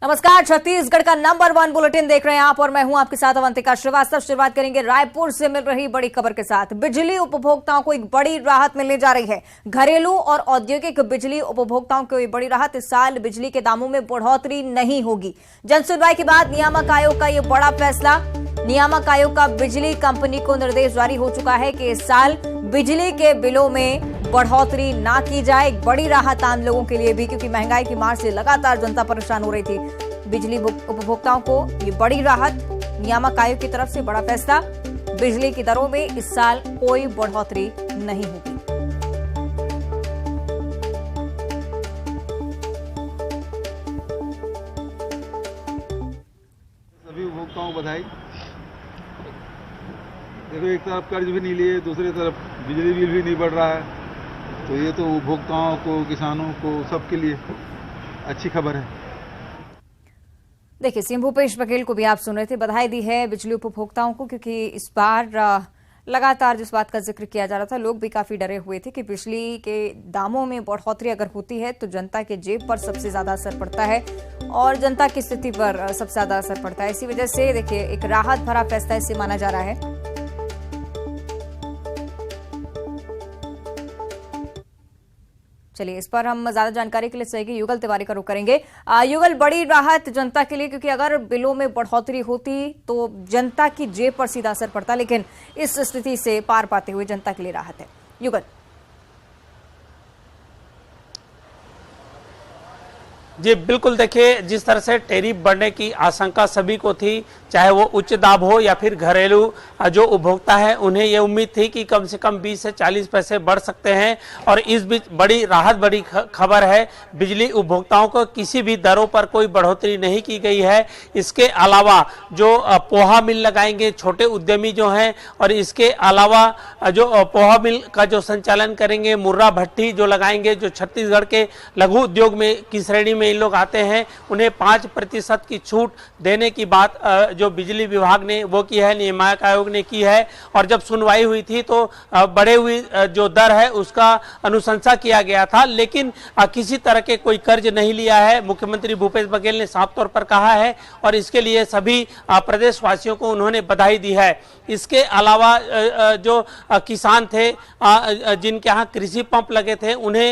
नमस्कार, छत्तीसगढ़ का number 1 bulletin देख रहे हैं आप और मैं हूं आपके साथ अवंतिका श्रीवास्तव। शुरुआत करेंगे रायपुर से मिल रही बड़ी खबर के साथ। बिजली उपभोक्ताओं को एक बड़ी राहत मिलने जा रही है। घरेलू और औद्योगिक बिजली उपभोक्ताओं को एक बड़ी राहत। इस साल बिजली के दामों में बढ़ोतरी नहीं होगी। जन सुनवाई के बाद नियामक आयोग का यह बड़ा फैसला। नियामक आयोग का बिजली कंपनी को निर्देश जारी हो चुका है कि इस साल बिजली के बिलों में बढ़ोतरी ना की जाए। एक बड़ी राहत आम लोगों के लिए भी, क्योंकि महंगाई की मार से लगातार जनता परेशान हो रही थी। बिजली उपभोक्ताओं को ये बड़ी राहत। नियामक आयोग की तरफ से बड़ा फैसला। बिजली की दरों में इस साल कोई बढ़ोतरी नहीं होगी। सभी उपभोक्ताओं को बधाई। देखो, एक तरफ कर्ज भी नहीं लिए, दूसरी तरफ बिजली बिल भी नहीं बढ़ रहा है, तो ये तो उपभोक्ताओं को, किसानों को, सबके लिए अच्छी खबर है। देखिए, सीएम भूपेश बघेल को भी आप सुन रहे थे, बधाई दी है बिजली उपभोक्ताओं को, क्योंकि इस बार लगातार जिस बात का जिक्र किया जा रहा था, लोग भी काफी डरे हुए थे कि बिजली के दामों में बढ़ोतरी अगर होती है तो जनता के जेब पर सबसे ज्यादा असर पड़ता है और जनता की स्थिति पर सबसे ज्यादा असर पड़ता है। इसी वजह से देखिए, एक राहत भरा फैसला इसे माना जा रहा है। चलिए, इस पर हम ज्यादा जानकारी के लिए सहयोगी युगल तिवारी का रुख करेंगे। युगल, बड़ी राहत जनता के लिए, क्योंकि अगर बिलों में बढ़ोतरी होती तो जनता की जेब पर सीधा असर पड़ता, लेकिन इस स्थिति से पार पाते हुए जनता के लिए राहत है। युगल। जी बिल्कुल, देखिए जिस तरह से टैरिफ बढ़ने की आशंका सभी को थी, चाहे वो उच्च दाब हो या फिर घरेलू जो उपभोक्ता है, उन्हें ये उम्मीद थी कि कम से कम 20 से 40 पैसे बढ़ सकते हैं। और इस बीच बड़ी राहत, बड़ी खबर है, बिजली उपभोक्ताओं को किसी भी दरों पर कोई बढ़ोतरी नहीं की गई है। इसके अलावा जो पोहा मिल लगाएंगे छोटे उद्यमी जो हैं, और इसके अलावा जो पोहा मिल का जो संचालन करेंगे, मुर्रा भट्टी जो लगाएंगे, जो छत्तीसगढ़ के लघु उद्योग में की श्रेणी में इन लोग आते हैं, उन्हें 5% की छूट देने की बात जो बिजली विभाग ने वो की है, नियामक आयोग ने की है। और जब सुनवाई हुई थी तो बढ़े हुई जो दर है उसका अनुशंसा किया गया था, लेकिन किसी तरह के कोई कर्ज नहीं लिया है। मुख्यमंत्री भूपेश बघेल ने साफ तौर पर कहा है और इसके लिए सभी प्रदेशवासियों को उन्होंने बधाई दी है। इसके अलावा जो किसान थे, जिनके यहाँ कृषि पंप लगे थे, उन्हें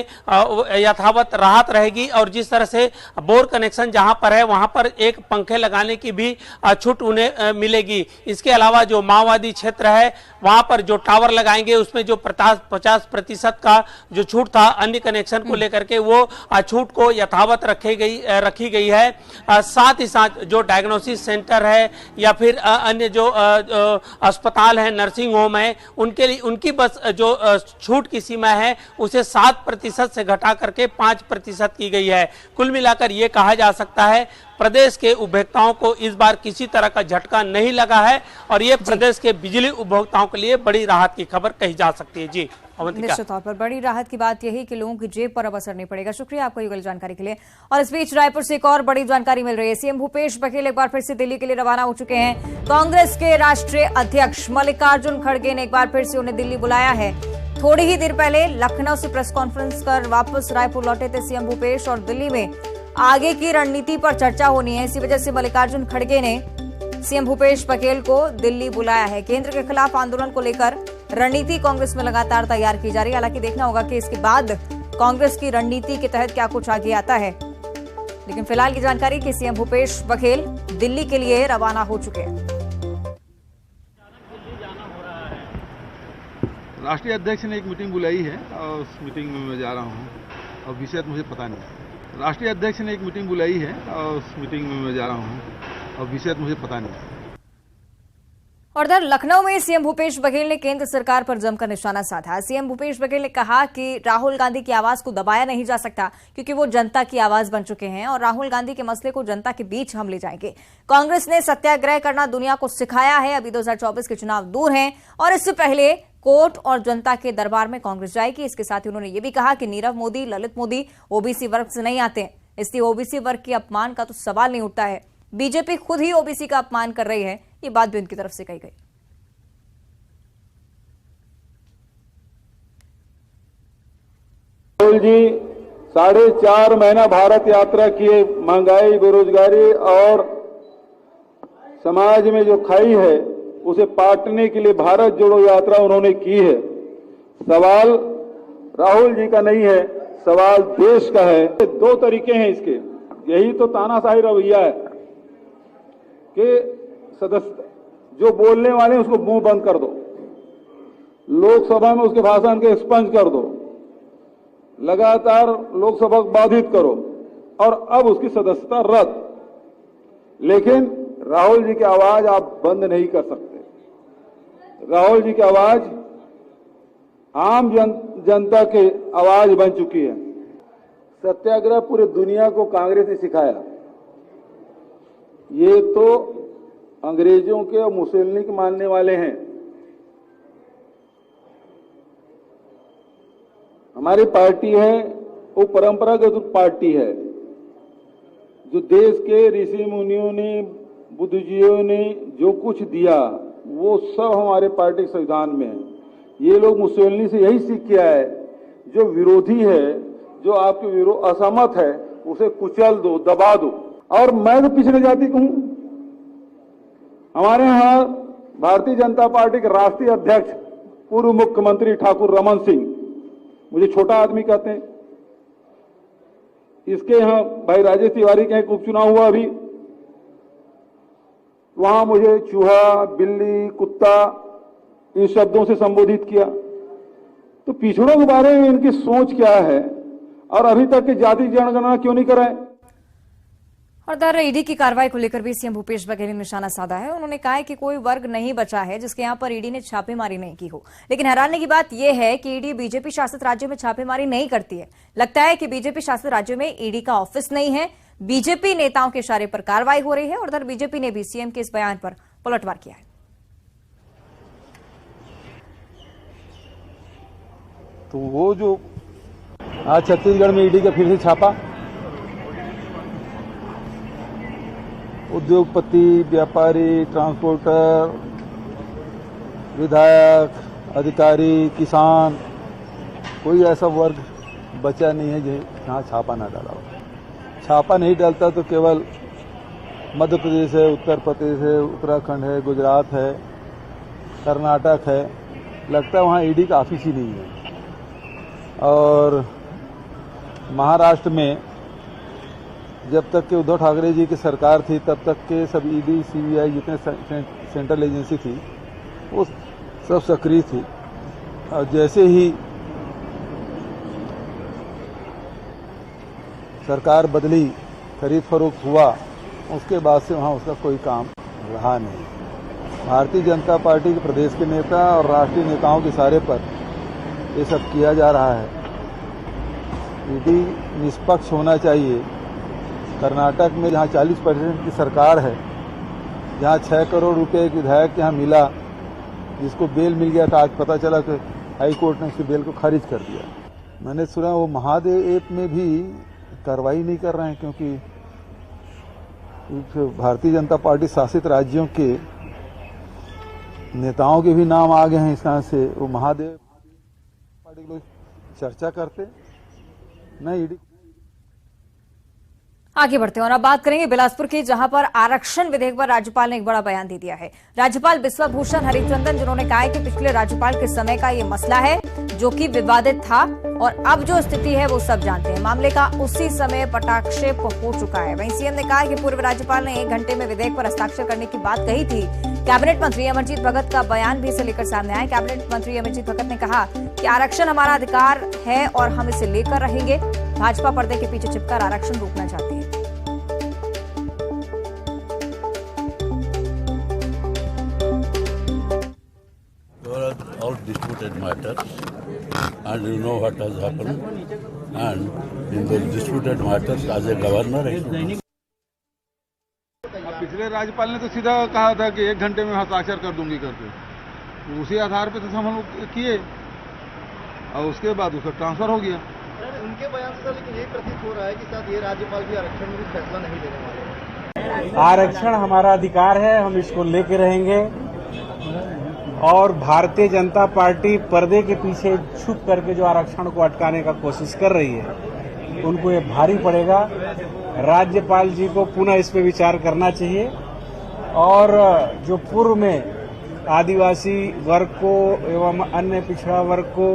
यथावत राहत रहेगी। और जिस तरह से बोर कनेक्शन जहां पर है वहां पर एक पंखे लगाने की भी छूट उन्हें मिलेगी। इसके अलावा जो माओवादी क्षेत्र है वहां पर जो टावर लगाएंगे उसमें जो 50% का जो छूट था अन्य कनेक्शन को लेकर के, वो छूट को यथावत रखी गई है। साथ ही साथ जो डायग्नोसिस सेंटर है या फिर अन्य जो अस्पताल है, नर्सिंग होम है, उनके लिए उनकी बस जो छूट की सीमा है उसे 7% से घटा करके 5% की गई है। कुल मिलाकर ये कहा जा सकता है प्रदेश के उपभोक्ताओं को इस बार किसी तरह का झटका नहीं लगा है और ये प्रदेश के बिजली उपभोक्ताओं के लिए बड़ी राहत की खबर कही जा सकती है। जी निश्चित तौर पर बड़ी राहत की बात यही कि लोगों की जेब पर अब असर नहीं पड़ेगा। शुक्रिया आपको युगल जानकारी के लिए। और इस बीच रायपुर से एक और बड़ी जानकारी मिल रही है। सीएम भूपेश बघेल एक बार फिर से दिल्ली के लिए रवाना हो चुके हैं। कांग्रेस के राष्ट्रीय अध्यक्ष मल्लिकार्जुन खड़गे ने एक बार फिर से उन्हें दिल्ली बुलाया है। थोड़ी ही देर पहले लखनऊ से प्रेस कॉन्फ्रेंस कर वापस रायपुर लौटे थे सीएम भूपेश, और दिल्ली में आगे की रणनीति पर चर्चा होनी है। इसी वजह से मल्लिकार्जुन खड़गे ने सीएम भूपेश बघेल को दिल्ली बुलाया है। केंद्र के खिलाफ आंदोलन को लेकर रणनीति कांग्रेस में लगातार तैयार की जा रही है। हालांकि देखना होगा कि इसके बाद कांग्रेस की रणनीति के तहत क्या कुछ आगे आता है, लेकिन फिलहाल की जानकारी कि सीएम भूपेश बघेल दिल्ली के लिए रवाना हो चुके हैं। राष्ट्रीय अध्यक्ष ने एक मीटिंग बुलाई है और उस मीटिंग में मैं जा रहा हूँ और विषय मुझे पता नहीं। राष्ट्रीय अध्यक्ष ने एक मीटिंग बुलाई है और उस मीटिंग में मैं जा रहा हूँ और विषय मुझे पता नहीं। और इधर लखनऊ में सीएम भूपेश बघेल ने केंद्र सरकार पर जमकर निशाना साधा। सीएम भूपेश बघेल ने कहा कि राहुल गांधी की आवाज को दबाया नहीं जा सकता, क्योंकि वो जनता की आवाज बन चुके हैं और राहुल गांधी के मसले को जनता के बीच हम ले जाएंगे। कांग्रेस ने सत्याग्रह करना दुनिया को सिखाया है। अभी 2024 के चुनाव दूर हैं और इससे पहले कोर्ट और जनता के दरबार में कांग्रेस जाएगी। इसके साथ ही उन्होंने ये भी कहा कि नीरव मोदी, ललित मोदी ओबीसी वर्ग से नहीं आते, इसलिए ओबीसी वर्ग के अपमान का तो सवाल नहीं उठता है। बीजेपी खुद ही ओबीसी का अपमान कर रही है, ये बात भी उनकी तरफ से कही गई। राहुल जी 4.5 महीना भारत यात्रा किए, महंगाई, बेरोजगारी और समाज में जो खाई है उसे पाटने के लिए भारत जोड़ो यात्रा उन्होंने की है। सवाल राहुल जी का नहीं है, सवाल देश का है। 2 तरीके हैं इसके, यही तो तानाशाही रवैया है कि सदस्य जो बोलने वाले हैं उसको मुंह बंद कर दो, लोकसभा में उसके भाषण के एक्सपंज कर दो, लगातार लोकसभा को बाधित करो और अब उसकी सदस्यता रद्द। लेकिन राहुल जी की आवाज आप बंद नहीं कर सकते। राहुल जी की आवाज आम जनता की आवाज बन चुकी है। सत्याग्रह पूरी दुनिया को कांग्रेस ने सिखाया। ये तो अंग्रेजों के और मुसोलिनी के मानने वाले हैं। हमारी पार्टी है वो परंपरागत पार्टी है जो देश के ऋषि मुनियों ने, बुद्धिजीवियों ने जो कुछ दिया वो सब हमारे पार्टी के संविधान में है। ये लोग मुसोलिनी से यही सीख के आए, जो विरोधी है, जो आपके असहमत है, उसे कुचल दो, दबा दो। और मैं तो पिछड़े जाति का हूं। हमारे यहां भारतीय जनता पार्टी के राष्ट्रीय अध्यक्ष पूर्व मुख्यमंत्री ठाकुर रमन सिंह, मुझे छोटा आदमी कहते हैं, इसके यहां भाई राजेश तिवारी का एक उपचुनाव हुआ अभी, वहां मुझे चूहा, बिल्ली, कुत्ता इन शब्दों से संबोधित किया। तो पिछड़ों के बारे में इनकी सोच क्या है और अभी तक की जाति जनगणना क्यों नहीं कराए? और दर ईडी की कार्रवाई को लेकर भी सीएम भूपेश बघेल ने निशाना साधा है। उन्होंने कहा है कि कोई वर्ग नहीं बचा है जिसके यहां पर ईडी ने छापेमारी नहीं की हो। लेकिन हैरानी की बात यह है कि ईडी बीजेपी शासित राज्यों में छापेमारी नहीं करती है। लगता है कि बीजेपी शासित राज्यों में ईडी का ऑफिस नहीं है। बीजेपी नेताओं के इशारे पर कार्रवाई हो रही है और उधर बीजेपी ने भी सीएम के इस बयान पर पलटवार किया है। तो वो जो आज छत्तीसगढ़ में ईडी का फिर से छापा, उद्योगपति, व्यापारी, ट्रांसपोर्टर, विधायक, अधिकारी, किसान, कोई ऐसा वर्ग बचा नहीं है जहाँ छापा ना डाला हो। छापा नहीं डालता तो केवल मध्य प्रदेश है, उत्तर प्रदेश है, उत्तराखंड है, गुजरात है, कर्नाटक है। लगता है वहाँ ईडी का ऑफिस ही नहीं है। और महाराष्ट्र में जब तक के उद्धव ठाकरे जी की सरकार थी तब तक के सब ईडी, सीबीआई जितने सेंट्रल एजेंसी थी वो सब सक्रिय थी। और जैसे ही सरकार बदली, खरीद फरोख्त हुआ, उसके बाद से वहाँ उसका कोई काम रहा नहीं। भारतीय जनता पार्टी के प्रदेश के नेता और राष्ट्रीय नेताओं के इशारे पर ये सब किया जा रहा है। ईडी निष्पक्ष होना चाहिए। कर्नाटक में जहाँ 40% की सरकार है, जहाँ 6 करोड़ रुपए एक विधायक के यहाँ मिला, जिसको बेल मिल गया था, आज पता चला कि हाई कोर्ट ने उसकी बेल को खारिज कर दिया। मैंने सुना वो महादेव ऐप में भी कार्रवाई नहीं कर रहे हैं क्योंकि भारतीय जनता पार्टी शासित राज्यों के नेताओं के भी नाम आ गए हैं। इस तरह से वो महादेव पार्टी के लोग चर्चा करते नहीं। ईडी आगे बढ़ते हैं और अब बात करेंगे बिलासपुर की, जहां पर आरक्षण विधेयक पर राज्यपाल ने एक बड़ा बयान दे दिया है। राज्यपाल बिश्वभूषण हरिचंदन जिन्होंने कहा है कि पिछले राज्यपाल के समय का ये मसला है जो कि विवादित था और अब जो स्थिति है वो सब जानते हैं। मामले का उसी समय पटाक्षेप हो चुका है। वहीं सीएम ने कहा है कि पूर्व राज्यपाल ने 1 घंटे में विधेयक पर हस्ताक्षर करने की बात कही थी। कैबिनेट मंत्री अमरजीत भगत का बयान भी इसे लेकर सामने आया। कैबिनेट मंत्री अमरजीत भगत ने कहा कि आरक्षण हमारा अधिकार है और हम इसे लेकर रहेंगे। भाजपा पर्दे के पीछे छिपकर आरक्षण रोकना चाहती है। All disputed matters, and you know what has happened. And in those disputed matters, as a governor, I should. पिछले राज्यपाल ने तो सीधा कहा था कि 1 घंटे में हस्ताक्षर कर दूंगी करके, उसी आधार पे तो हम लोग किए और उसके बाद उसका ट्रांसफर हो गया। उनके बयान से लेकिन ये प्रतीत हो रहा है कि शायद ये राज्यपाल भी आरक्षण में फैसला नहीं लेने वाले। आरक्षण हमारा अधिकार है, हम इसको लेके रहेंगे और भारतीय जनता पार्टी पर्दे के पीछे छुप करके जो आरक्षण को अटकाने का कोशिश कर रही है, उनको ये भारी पड़ेगा। राज्यपाल जी को पुनः इस पे विचार करना चाहिए और जो पूर्व में आदिवासी वर्ग को एवं अन्य पिछड़ा वर्ग को,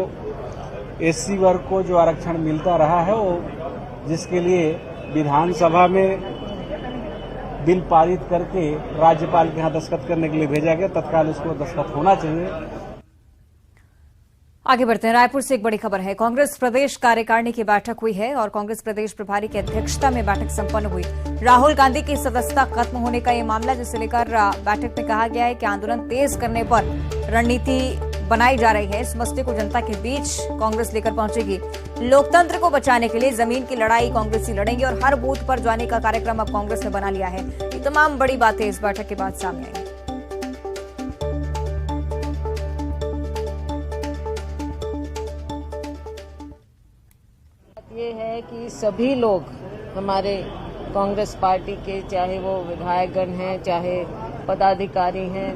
एससी वर्ग को जो आरक्षण मिलता रहा है, वो जिसके लिए विधानसभा में बिल पारित करके राज्यपाल के यहाँ दस्तखत करने के लिए भेजा गया, तत्काल उसको दस्तखत होना चाहिए। आगे बढ़ते हैं। रायपुर से एक बड़ी खबर है। कांग्रेस प्रदेश कार्यकारिणी की बैठक हुई है और कांग्रेस प्रदेश प्रभारी की अध्यक्षता में बैठक संपन्न हुई। राहुल गांधी की सदस्यता खत्म होने का ये मामला, जिसे लेकर बैठक में कहा गया है कि आंदोलन तेज करने पर रणनीति बनाई जा रही है। इस मसले को जनता के बीच कांग्रेस लेकर पहुंचेगी। लोकतंत्र को बचाने के लिए जमीन की लड़ाई कांग्रेसी लड़ेंगे और हर बूथ पर जाने का कार्यक्रम अब कांग्रेस ने बना लिया है। ये तमाम बड़ी बातें इस बैठक के बाद सामने आई। ये है कि सभी लोग हमारे कांग्रेस पार्टी के, चाहे वो विधायकगण हैं, चाहे पदाधिकारी हैं,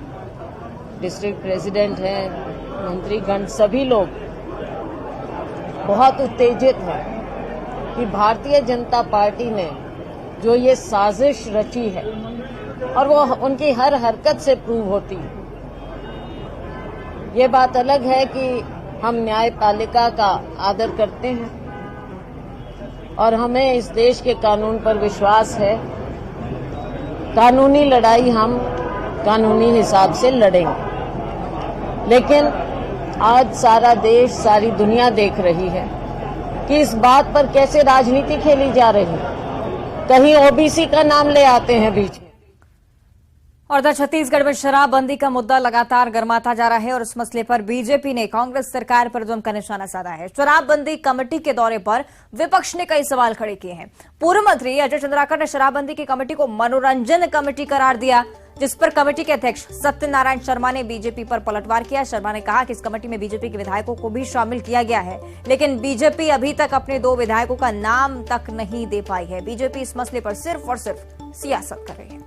डिस्ट्रिक्ट प्रेसिडेंट हैं, मंत्रीगण, सभी लोग बहुत उत्तेजित हैं कि भारतीय जनता पार्टी ने जो ये साजिश रची है और वो उनकी हर हरकत से प्रूव होती है। ये बात अलग है कि हम न्यायपालिका का आदर करते हैं और हमें इस देश के कानून पर विश्वास है। कानूनी लड़ाई हम कानूनी हिसाब से लड़ेंगे, लेकिन आज सारा देश, सारी दुनिया देख रही है कि इस बात पर कैसे राजनीति खेली जा रही है। कहीं ओबीसी का नाम ले आते हैं बीच में। और इधर छत्तीसगढ़ में शराबबंदी का मुद्दा लगातार गर्माता जा रहा है और इस मसले पर बीजेपी ने कांग्रेस सरकार पर जमकर निशाना साधा है। शराबबंदी कमेटी के दौरे पर विपक्ष ने कई सवाल खड़े किए हैं। पूर्व मंत्री अजय चंद्राकर ने शराबबंदी की कमेटी को मनोरंजन कमेटी करार दिया, जिस पर कमेटी के अध्यक्ष सत्यनारायण शर्मा ने बीजेपी पर पलटवार किया। शर्मा ने कहा कि इस कमेटी में बीजेपी के विधायकों को भी शामिल किया गया है, लेकिन बीजेपी अभी तक अपने 2 विधायकों का नाम तक नहीं दे पाई है। बीजेपी इस मसले पर सिर्फ और सिर्फ सियासत कर रही है।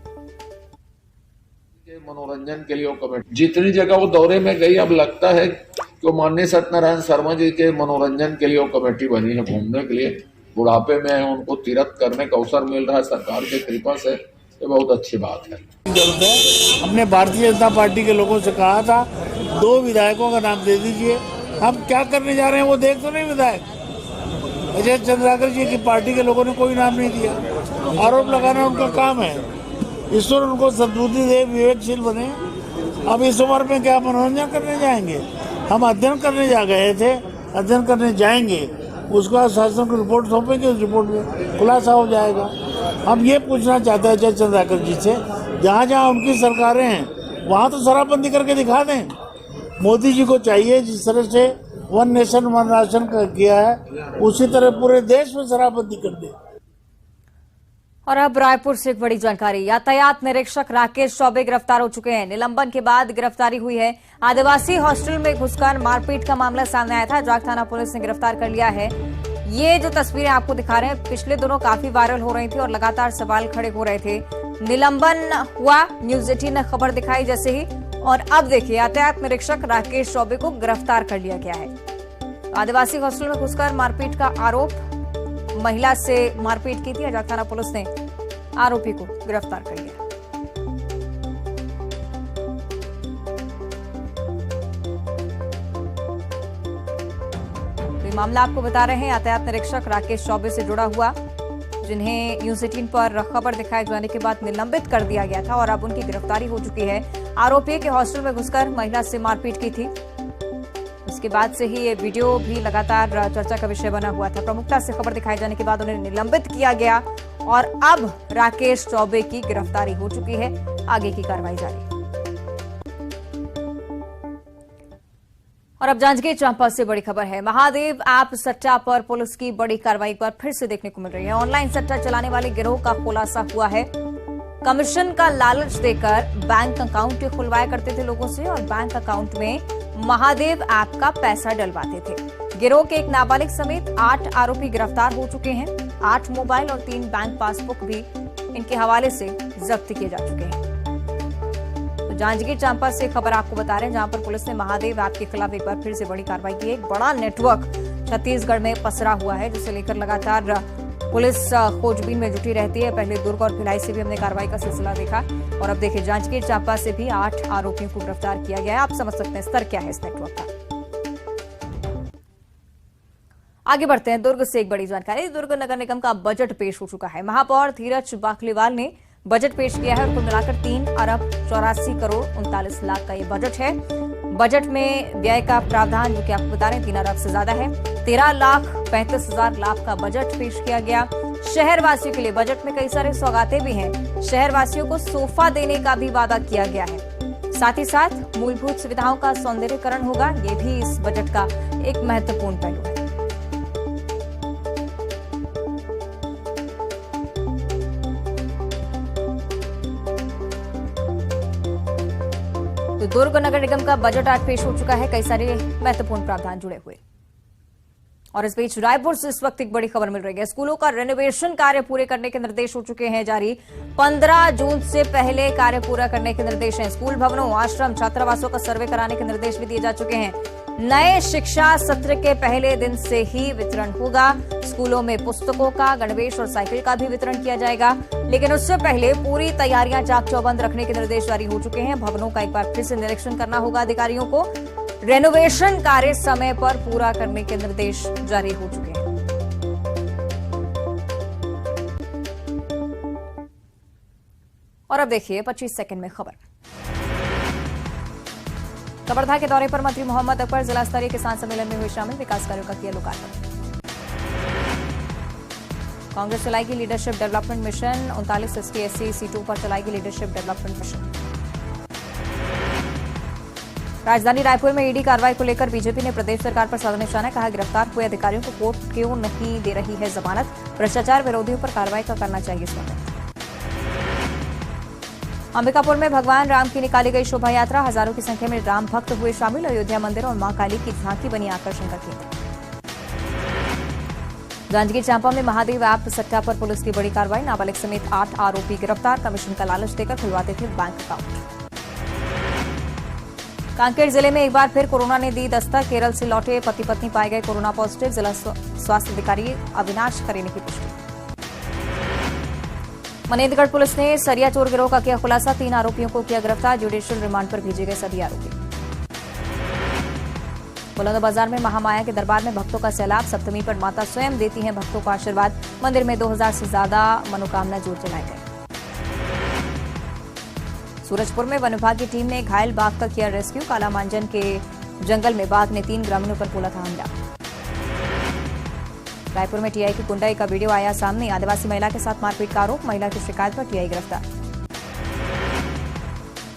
मनोरंजन के लिए वो कमेटी जितनी जगह वो दौरे में गई, अब लगता है कि माननीय सत्यनारायण शर्मा जी के मनोरंजन के लिए वो कमेटी बनी है, घूमने के लिए। बुढ़ापे में उनको तीर्थ करने का अवसर मिल रहा है सरकार की कृपा से, ये बहुत अच्छी बात है। हमने भारतीय जनता पार्टी के लोगों से कहा था 2 विधायकों का नाम दे दीजिए। हम क्या करने जा रहे हैं वो देख तो नहीं विधायक। अजय चंद्राकर जी की पार्टी के लोगों ने कोई नाम नहीं दिया। आरोप लगाना उनका काम है। ईश्वर उनको सद्बुद्धि दे, विवेकशील बने। अब इस उम्र में क्या मनोरंजन करने जाएंगे? हम अध्ययन करने जा गए थे, अध्ययन करने जाएंगे, उसका शासन को रिपोर्ट सौंपेंगे, उस रिपोर्ट में खुलासा हो जाएगा। हम ये पूछना चाहते हैं अजय चंद्राकर जी से, जहाँ जहाँ उनकी सरकारें हैं वहाँ तो शराबबंदी करके दिखा दें। मोदी जी को चाहिए जिस तरह से 1 नेशन 1 राशन किया है, उसी तरह पूरे देश में शराबबंदी कर दे। और अब रायपुर से एक बड़ी जानकारी। यातायात निरीक्षक राकेश चौबे गिरफ्तार हो चुके हैं। निलंबन के बाद गिरफ्तारी हुई है। आदिवासी हॉस्टल में घुसकर मारपीट का मामला सामने आया था। जाग थाना पुलिस ने गिरफ्तार कर लिया है। ये जो तस्वीरें आपको दिखा रहे हैं, पिछले दिनों काफी वायरल हो रही थी और लगातार सवाल खड़े हो रहे थे। निलंबन हुआ, न्यूज 18 ने खबर दिखाई जैसे ही, और अब देखिए यातायात निरीक्षक राकेश चौबे को गिरफ्तार कर लिया गया है। आदिवासी हॉस्टल में घुसकर मारपीट का आरोप, महिला से मारपीट की थी। अजाक थाना पुलिस ने आरोपी को गिरफ्तार कर लिया। तो मामला आपको बता रहे हैं यातायात निरीक्षक राकेश चौबे से जुड़ा हुआ, जिन्हें न्यूज 18 पर खबर दिखाए जाने के बाद निलंबित कर दिया गया था और अब उनकी गिरफ्तारी हो चुकी है। आरोपी के हॉस्टल में घुसकर महिला से मारपीट की थी। उसके बाद से ही ये वीडियो भी लगातार चर्चा का विषय बना हुआ था। प्रमुखता से खबर दिखाए जाने के बाद उन्हें निलंबित किया गया और अब राकेश चौबे की गिरफ्तारी हो चुकी है। आगे की कार्रवाई जारी। और अब जांजगीर चांपा से बड़ी खबर है। महादेव ऐप सट्टा पर पुलिस की बड़ी कार्रवाई एक बार फिर से देखने को मिल रही है। ऑनलाइन सट्टा चलाने वाले गिरोह का खुलासा हुआ है। कमीशन का लालच देकर बैंक अकाउंट खुलवाया करते थे लोगों से और बैंक अकाउंट में महादेव ऐप का पैसा डलवाते थे। गिरोह के एक नाबालिग समेत 8 आरोपी गिरफ्तार हो चुके हैं। 8 मोबाइल और 3 बैंक पासबुक भी इनके हवाले से जब्त किए जा चुके हैं। तो जांजगीर चांपा से खबर आपको बता रहे हैं, जहां पर पुलिस ने महादेव ऐप के खिलाफ एक बार फिर से बड़ी कार्रवाई की। एक बड़ा नेटवर्क छत्तीसगढ़ में पसरा हुआ है, जिसे लेकर लगातार पुलिस खोजबीन में जुटी रहती है। पहले दुर्ग और भिलाई से भी हमने कार्रवाई का सिलसिला देखा और अब देखिए जांजगीर चांपा से भी 8 आरोपियों को गिरफ्तार किया गया है। आप समझ सकते हैं स्तर क्या है इस नेटवर्क का। आगे बढ़ते हैं, दुर्ग से एक बड़ी जानकारी। दुर्ग नगर निगम का बजट पेश हो चुका है। महापौर धीरज बाकलीवाल ने बजट पेश किया है और कुल मिलाकर 3 अरब 84 करोड़ 39 लाख का ये बजट है। बजट में व्यय का प्रावधान, जो कि आपको बता रहे हैं, 3 अरब से ज्यादा है। 13,35,000 लाख का बजट पेश किया गया। शहरवासियों के लिए बजट में कई सारे सौगातें भी हैं। शहरवासियों को सोफा देने का भी वादा किया गया है। साथ ही साथ मूलभूत सुविधाओं का सौंदर्यीकरण होगा, ये भी इस बजट का एक महत्वपूर्ण पहलू है। तो दुर्ग नगर निगम का बजट आज पेश हो चुका है, कई सारे महत्वपूर्ण प्रावधान जुड़े हुए। और इस बीच रायपुर से इस वक्त एक बड़ी खबर मिल रही है। स्कूलों का रेनोवेशन कार्य पूरे करने के निर्देश हो चुके हैं जारी। 15 जून से पहले कार्य पूरा करने के निर्देश हैं। स्कूल भवनों, आश्रम, छात्रावासों का सर्वे कराने के निर्देश भी दिए जा चुके हैं। नए शिक्षा सत्र के पहले दिन से ही वितरण होगा। स्कूलों में पुस्तकों का, गणवेश और साइकिल का भी वितरण किया जाएगा, लेकिन उससे पहले पूरी तैयारियां चाक चौबंद रखने के निर्देश जारी हो चुके हैं। भवनों का एक बार फिर से निरीक्षण करना होगा अधिकारियों को। रेनोवेशन कार्य समय पर पूरा करने के निर्देश जारी हो चुके हैं। और अब देखिए 25 सेकंड में खबर। कवर्धा के दौरे पर मंत्री मोहम्मद अकबर जिला स्तरीय किसान सम्मेलन में हुए शामिल, विकास कार्यों का किया लोकार्पण। कांग्रेस चलाएगी लीडरशिप डेवलपमेंट मिशन। 39 ST/SC सीटों पर चलाएगी लीडरशिप डेवलपमेंट मिशन। राजधानी रायपुर में ईडी कार्रवाई को लेकर बीजेपी ने प्रदेश सरकार पर साधा निशाना, कहा गिरफ्तार हुए अधिकारियों को कोर्ट क्यों नहीं दे रही है जमानत। भ्रष्टाचार विरोधियों पर कार्रवाई का करना चाहिए स्वागत। अंबिकापुर में भगवान राम की निकाली गई शोभा यात्रा, हजारों की संख्या में राम भक्त हुए शामिल। अयोध्या मंदिर और मां काली की झांकी बनी आकर्षण का केंद्र। जांजगीर चांपा में महादेव ऐप सट्टा पर पुलिस की बड़ी कार्रवाई, नाबालिग समेत 8 आरोपी गिरफ्तार। कमीशन का लालच देकर खुलवाते थे बैंक अकाउंट। कांकेर जिले में एक बार फिर कोरोना ने दी दस्तक। केरल से लौटे पति पत्नी पाए गए कोरोना पॉजिटिव। जिला स्वास्थ्य अधिकारी अविनाश खरे ने की पुष्टि। मनेंद्रगढ़ पुलिस ने सरिया चोर गिरोह का किया खुलासा, 3 आरोपियों को किया गिरफ्तार। जुडिशियल रिमांड पर भेजे गए सभी आरोपी। बुलंदबाजार में महामाया के दरबार में भक्तों का सैलाब। सप्तमी पर माता स्वयं देती हैं भक्तों को आशीर्वाद। मंदिर में 2000 से ज्यादा मनोकामना जोत जलाए गए। सूरजपुर में वन विभाग की टीम ने घायल बाघ का किया रेस्क्यू। कालामांजन के जंगल में बाघ ने 3 ग्रामीणों पर बोला था हमला। रायपुर में टीआई की गुंडाई का वीडियो आया सामने। आदिवासी महिला के साथ मारपीट का आरोप, महिला की शिकायत पर टीआई गिरफ्तार।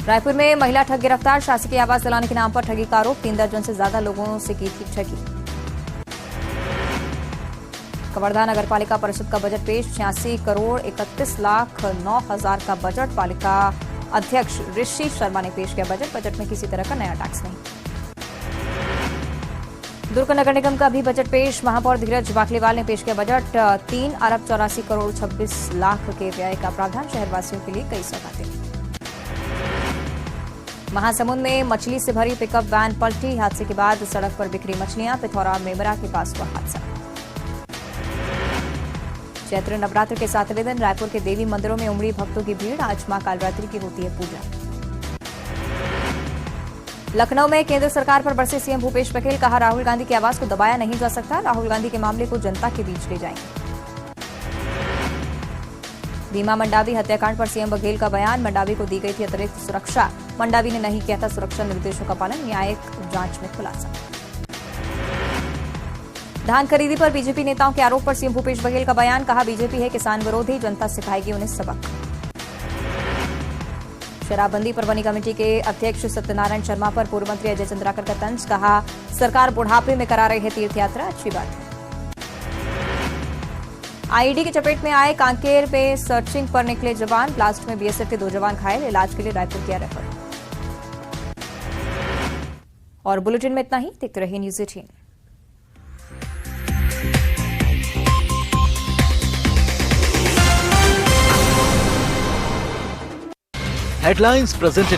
रायपुर में महिला ठग गिरफ्तार। शासकीय आवास दिलाने के नाम पर ठगी का आरोप, 3 दर्जन से ज्यादा लोगों से की थी ठगी। कवर्धा नगर पालिका परिषद का बजट पेश, 86 करोड़ 31 लाख 9 हजार का बजट। पालिका अध्यक्ष ऋषि शर्मा ने पेश किया बजट। बजट में किसी तरह का नया टैक्स नहीं। दुर्ग नगर निगम का भी बजट पेश, महापौर धीरज बाकलीवाल ने पेश किया बजट। 3 अरब 84 करोड़ 26 लाख के व्यय का प्रावधान। शहरवासियों के लिए कई सौगातें। महासमुंद में मछली से भरी पिकअप वैन पलटी, हादसे के बाद सड़क पर बिखरी मछलियां। पिथौरा मेमरा के पास हुआ हादसा। चैत्र नवरात्र के 7वें दिन रायपुर के देवी मंदिरों में उमड़ी भक्तों की भीड़। आज मां कालरात्रि की होती है पूजा। लखनऊ में केंद्र सरकार पर बरसे सीएम भूपेश बघेल, कहा राहुल गांधी के आवाज को दबाया नहीं जा सकता। राहुल गांधी के मामले को जनता के बीच ले जाएंगे। भीमा मंडावी हत्याकांड पर सीएम बघेल का बयान, मंडावी को दी गई थी अतिरिक्त सुरक्षा। मंडावी ने नहीं किया था सुरक्षा निर्देशों का पालन, न्यायिक जांच में खुलासा। धान खरीदी पर बीजेपी नेताओं के आरोप पर सीएम भूपेश बघेल का बयान, कहा बीजेपी है किसान विरोधी, जनता सिखाएगी उन्हें सबक। शराबबंदी पर बनी कमेटी के अध्यक्ष सत्यनारायण शर्मा पर पूर्व मंत्री अजय चंद्राकर का तंज, कहा सरकार बुढ़ापे में करा रही है तीर्थ यात्रा, अच्छी बात है। आईईडी की चपेट में आए कांकेर में सर्चिंग पर निकले जवान, ब्लास्ट में बीएसएफ के 2 जवान घायल, इलाज के लिए रायपुर किया रेफर। और बुलेटिन में इतना ही, देखते रहिए न्यूज़ 18। Headlines presented